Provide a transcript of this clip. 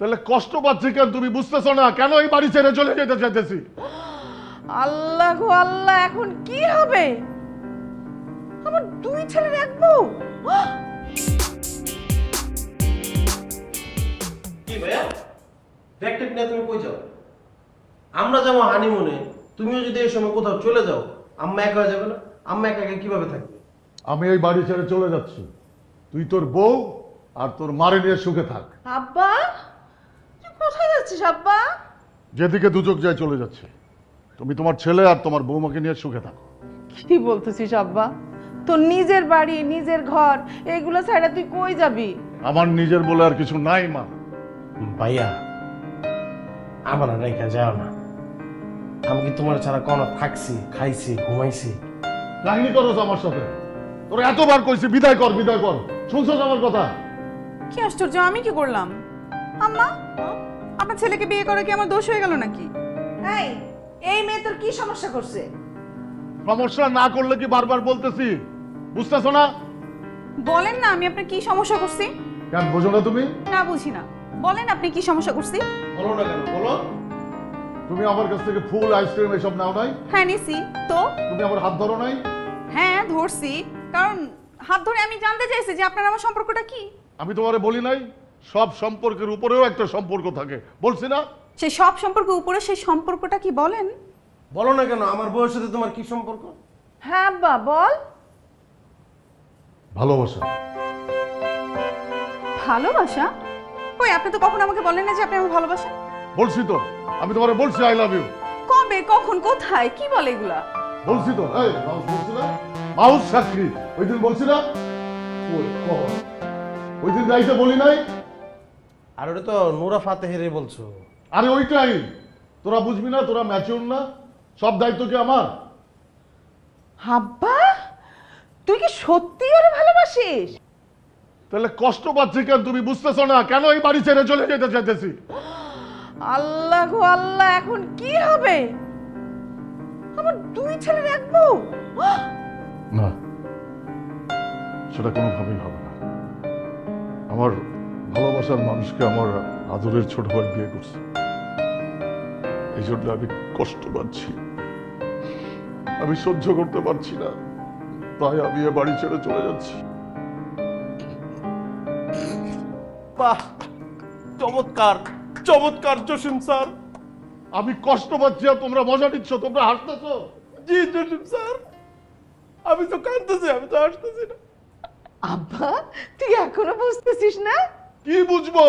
তাহলে কষ্ট পাচ্ছি কেন তুমি বুঝতেছো না? কেন এই বাড়ি ছেড়ে চলে যেতে চাইতেছি? আল্লাহ গো আল্লাহ, এখন কি হবে? আমার দুই ছেলের এক বউ। কি ভাইয়া, ব্যাগ ট্যাগ নিয়ে তুমি কই যাও? আমরা যাবো হানিমুনে, তুমিও যদি এই সময় কোথাও চলে যাও, আম্মা একা হয়ে যাবে না? আম্মা একা একা কিভাবে থাকবে? আমি এই বাড়ি ছেড়ে চলে যাচ্ছি। তুই তোর বউ আর তোর মারে নিয়ে সুখে থাক। আব্বা, তুই কোথায় যাচ্ছিস আব্বা? যেদিকে দুচোখ যায় চলে যাচ্ছে। তুমি তোমার ছেলে আর তোমার বৌমাকে নিয়ে সুখে থাক। কি বলতেছিস আব্বা? তোর নিজের বাড়ি, নিজের ঘর, এগুলো ছাড়া তুই কই যাবি? আমার নিজের বলে আর কিছু নাই মা। ভাইয়া, আমার রেখা যাও না। আমি কি তোমার ছাড়া কোনো থাকছি, খাইছি, ঘুমাইছি? কাহিনী করছ আমার সাথে। তোর এতবার কইছি বিদায় কর, বিদায় কর। শুনছস আমার কথা? কি আশ্চর্য, আমি কি করলাম? আম্মা, আপনার ছেলেকে বিয়ে করে কি আমার দোষ হয়ে গেল নাকি? এই মেয়ে তোর কি সমস্যা করছে? সমস্যা না করলে কি বারবার বলতেছি, বুঝতেছো না? বলেন না, আমি আপনার কি সমস্যা করছি? কেন বোঝো না তুমি? না, বুঝি না। বলেন আপনি কি সমস্যা করছি? বলো না কেন, বলো। তুমি আমার কাছ থেকে ফুল আইসক্রিম এসব নাও নাই? হ্যাঁ নিছি তো। তুমি আমার হাত ধরো নাই? হ্যাঁ ধরছি, কারণ হাত ধরে আমি জানতে চাইছি যে আপনার আমার সম্পর্কটা কি। আমি তোমারে বলি নাই সব সম্পর্কের উপরেও একটা সম্পর্ক থাকে? বলছি না? সেই সব সম্পর্কের উপরে সেই সম্পর্কটা কি বলেন? বলো না কেন, আমার বউয়ের সাথে তোমার কি সম্পর্ক? হ্যাঁ আব্বা বল। ভালোবাসা। ভালোবাসা? কই, আপনি তো কখনো আমাকে বলেন না যে আপনি আমাকে ভালোবাসেন। বলছি তো, আমি তোমারে বলছি আই লাভ ইউ। কবে, কখন, কোথায়, কি বলে এগুলা? বলছি তো। এই মাউস বলছি না? মাউস সাক্ষী। ওই দিন বলছি না? ওই কখন? ওই দিন যাইতে বলি নাই? আর ওটা তো নুরা ফাতেহেরে বলছো। আরে ওইটাই। তোরা বুঝবি না, তোরা ম্যাচিউর না। সব দায়িত্ব কি আমার? আব্বা, তুই কি সত্যি ওরে ভালোবাসিস? তাহলে কষ্ট পাচ্ছি কেন তুমি বুঝতেছো না? কেন এই বাড়ি ছেড়ে চলে যেতে চাইতেছি? আল্লাহ গো আল্লাহ, এখন কি হবে? আমার দুই ছেলের এক বউ। না, সেটা কোনোভাবেই হবে না। আমার ভালোবাসার মানুষকে আমার আদরের ছোট ভাই বিয়ে করছে, এই জন্য আমি কষ্ট পাচ্ছি। আমি সহ্য করতে পারছি না, তাই আমি এ বাড়ি ছেড়ে চলে যাচ্ছি। বাহ, চমৎকার চমৎকার জসিম স্যার। আমি কষ্ট পাচ্ছি আর তোমরা মজা নিচ্ছ, তোমরা হাসতেছো। জি জসিম স্যার, আমি তো কাঁদতেছি, আমি তো হাসতেছি না। আব্বা, তুই এখনো বুঝতেছিস না? কি বুঝবো?